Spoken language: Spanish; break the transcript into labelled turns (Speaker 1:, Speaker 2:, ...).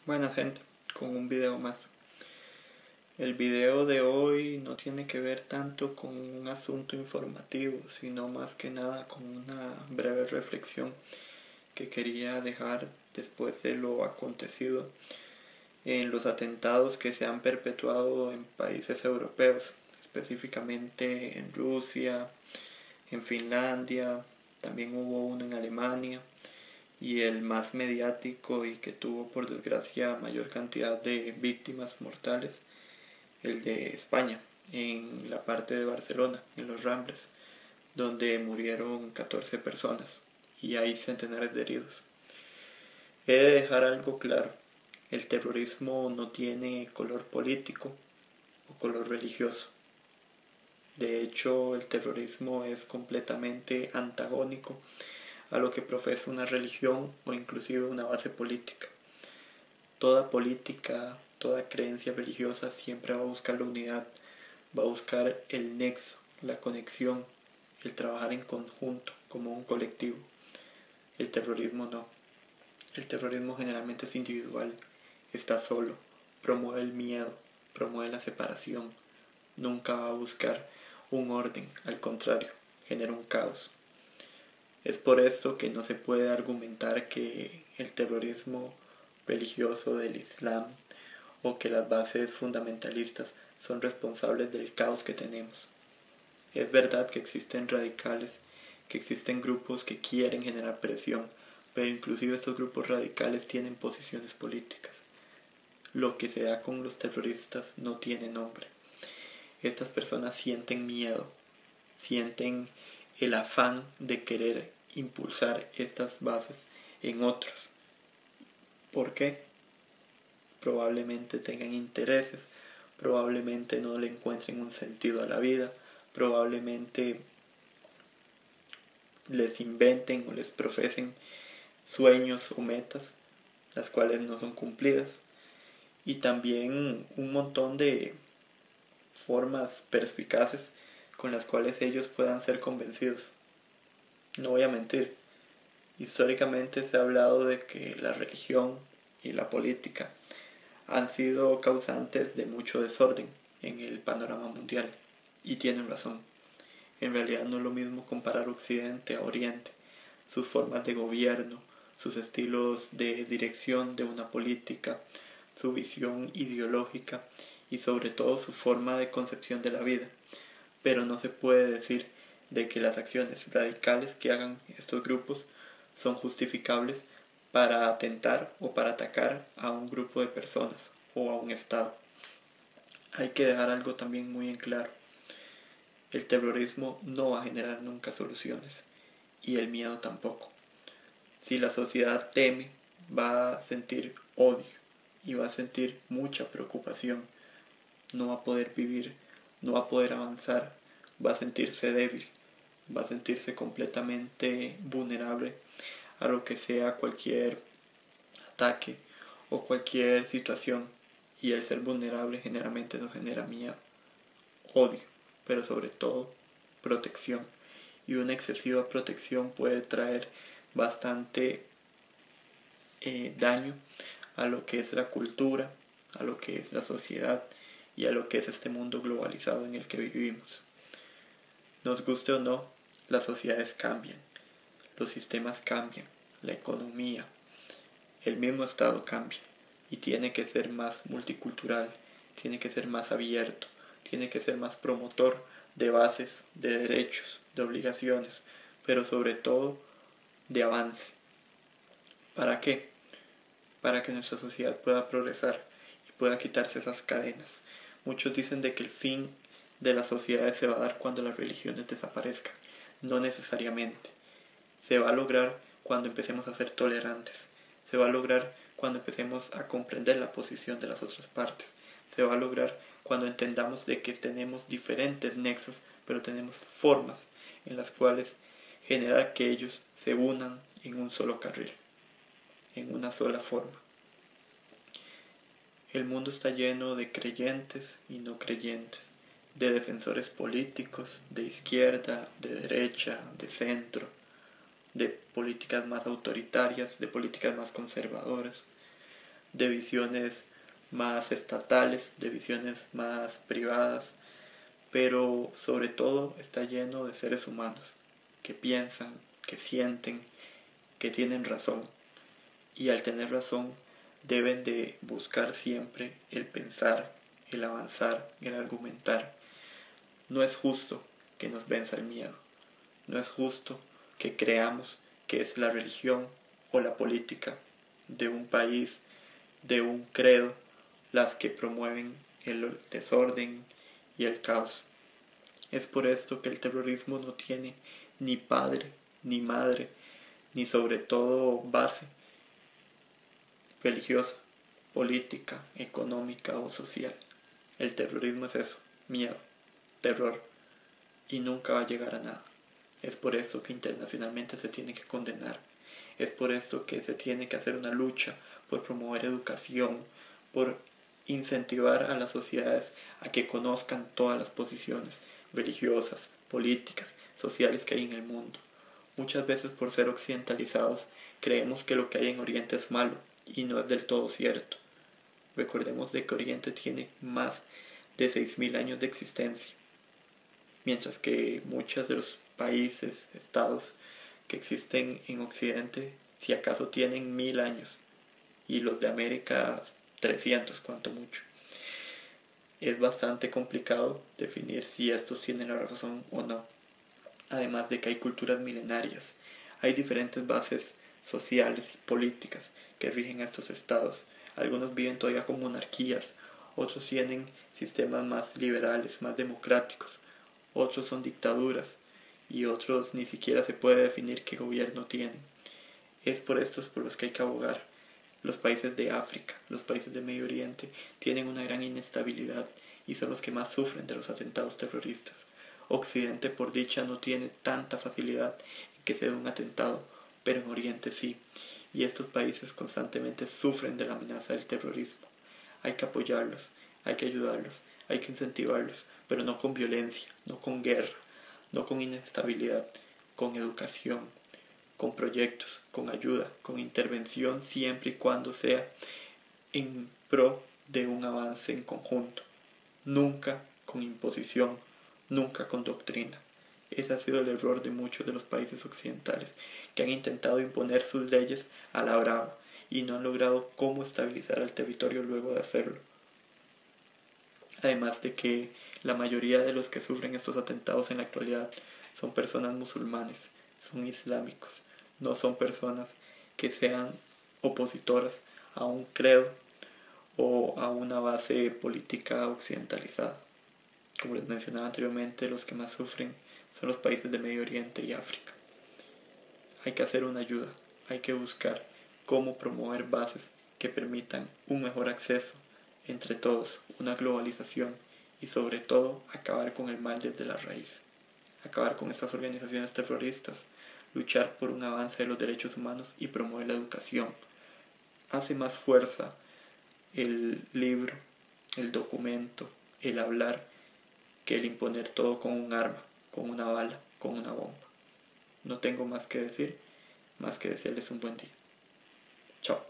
Speaker 1: Buena gente, con un video más. El video de hoy no tiene que ver tanto con un asunto informativo, sino más que nada con una breve reflexión que quería dejar después de lo acontecido en los atentados que se han perpetuado en países europeos, específicamente en Rusia, en Finlandia, también hubo uno en Alemania, y el más mediático y que tuvo por desgracia mayor cantidad de víctimas mortales, el de España, en la parte de Barcelona, en los Rambles, donde murieron 14 personas y hay centenares de heridos. He de dejar algo claro: el terrorismo no tiene color político o color religioso. De hecho, el terrorismo es completamente antagónico a lo que profesa una religión o inclusive una base política. Toda política, toda creencia religiosa siempre va a buscar la unidad, va a buscar el nexo, la conexión, el trabajar en conjunto, como un colectivo. El terrorismo no. El terrorismo generalmente es individual, está solo, promueve el miedo, promueve la separación, nunca va a buscar un orden, al contrario, genera un caos. Es por esto que no se puede argumentar que el terrorismo religioso del Islam o que las bases fundamentalistas son responsables del caos que tenemos. Es verdad que existen radicales, que existen grupos que quieren generar presión, pero inclusive estos grupos radicales tienen posiciones políticas. Lo que se da con los terroristas no tiene nombre. Estas personas sienten miedo, sienten el afán de querer impulsar estas bases en otros. ¿Por qué? Probablemente tengan intereses, probablemente no le encuentren un sentido a la vida, probablemente les inventen o les profesen sueños o metas, las cuales no son cumplidas, y también un montón de formas perspicaces con las cuales ellos puedan ser convencidos. No voy a mentir, históricamente se ha hablado de que la religión y la política han sido causantes de mucho desorden en el panorama mundial, y tienen razón. En realidad no es lo mismo comparar Occidente a Oriente, sus formas de gobierno, sus estilos de dirección de una política, su visión ideológica y sobre todo su forma de concepción de la vida. Pero no se puede decir de que las acciones radicales que hagan estos grupos son justificables para atentar o para atacar a un grupo de personas o a un Estado. Hay que dejar algo también muy en claro: el terrorismo no va a generar nunca soluciones, y el miedo tampoco. Si la sociedad teme, va a sentir odio y va a sentir mucha preocupación. No va a poder vivir, no va a poder avanzar, va a sentirse débil, va a sentirse completamente vulnerable a lo que sea cualquier ataque o cualquier situación. Y el ser vulnerable generalmente nos genera miedo, odio, pero sobre todo protección. Y una excesiva protección puede traer bastante daño a lo que es la cultura, a lo que es la sociedad y a lo que es este mundo globalizado en el que vivimos. Nos guste o no, las sociedades cambian, los sistemas cambian, la economía, el mismo Estado cambia y tiene que ser más multicultural, tiene que ser más abierto, tiene que ser más promotor de bases, de derechos, de obligaciones, pero sobre todo de avance. ¿Para qué? Para que nuestra sociedad pueda progresar y pueda quitarse esas cadenas. Muchos dicen de que el fin de las sociedades se va a dar cuando las religiones desaparezcan. No necesariamente. Se va a lograr cuando empecemos a ser tolerantes. Se va a lograr cuando empecemos a comprender la posición de las otras partes. Se va a lograr cuando entendamos de que tenemos diferentes nexos, pero tenemos formas en las cuales generar que ellos se unan en un solo carril, en una sola forma. El mundo está lleno de creyentes y no creyentes, de defensores políticos, de izquierda, de derecha, de centro, de políticas más autoritarias, de políticas más conservadoras. de visiones más estatales, de visiones más privadas, pero sobre todo está lleno de seres humanos que piensan, que sienten, que tienen razón, y al tener razón deben de buscar siempre el pensar, el avanzar, el argumentar. No es justo que nos venza el miedo, no es justo que creamos que es la religión o la política de un país, de un credo, las que promueven el desorden y el caos. Es por esto que el terrorismo no tiene ni padre, ni madre, ni sobre todo base religiosa, política, económica o social. El terrorismo es eso, miedo, terror, y nunca va a llegar a nada. Es por eso que internacionalmente se tiene que condenar. Es por esto que se tiene que hacer una lucha por promover educación, por incentivar a las sociedades a que conozcan todas las posiciones religiosas, políticas, sociales que hay en el mundo. Muchas veces por ser occidentalizados creemos que lo que hay en Oriente es malo y no es del todo cierto. Recordemos de que Oriente tiene más de 6.000 años de existencia, mientras que muchos de los países, estados que existen en Occidente, si acaso tienen 1.000 años, y los de América 300 cuanto mucho. Es bastante complicado definir si estos tienen la razón o no. Además de que hay culturas milenarias, hay diferentes bases sociales y políticas que rigen a estos estados. Algunos viven todavía con monarquías, otros tienen sistemas más liberales, más democráticos, otros son dictaduras y otros ni siquiera se puede definir qué gobierno tienen. Es por estos por los que hay que abogar. Los países de África, los países de Medio Oriente tienen una gran inestabilidad y son los que más sufren de los atentados terroristas. Occidente, por dicha, no tiene tanta facilidad en que se dé un atentado, pero en Oriente sí, y estos países constantemente sufren de la amenaza del terrorismo. Hay que apoyarlos, hay que ayudarlos, hay que incentivarlos, pero no con violencia, no con guerra, no con inestabilidad, con educación, con proyectos, con ayuda, con intervención, siempre y cuando sea en pro de un avance en conjunto, nunca con imposición, nunca con doctrina. Ese ha sido el error de muchos de los países occidentales, que han intentado imponer sus leyes a la brava y no han logrado cómo estabilizar el territorio luego de hacerlo. Además de que la mayoría de los que sufren estos atentados en la actualidad son personas musulmanes, son islámicos, no son personas que sean opositoras a un credo o a una base política occidentalizada. Como les mencionaba anteriormente, los que más sufren son los países de Medio Oriente y África. Hay que hacer una ayuda, hay que buscar cómo promover bases que permitan un mejor acceso entre todos, una globalización y sobre todo acabar con el mal desde la raíz, acabar con estas organizaciones terroristas, luchar por un avance de los derechos humanos y promover la educación. Hace más fuerza el libro, el documento, el hablar, que el imponer todo con un arma, con una bala, con una bomba. No tengo más que decir, más que desearles un buen día. Chao.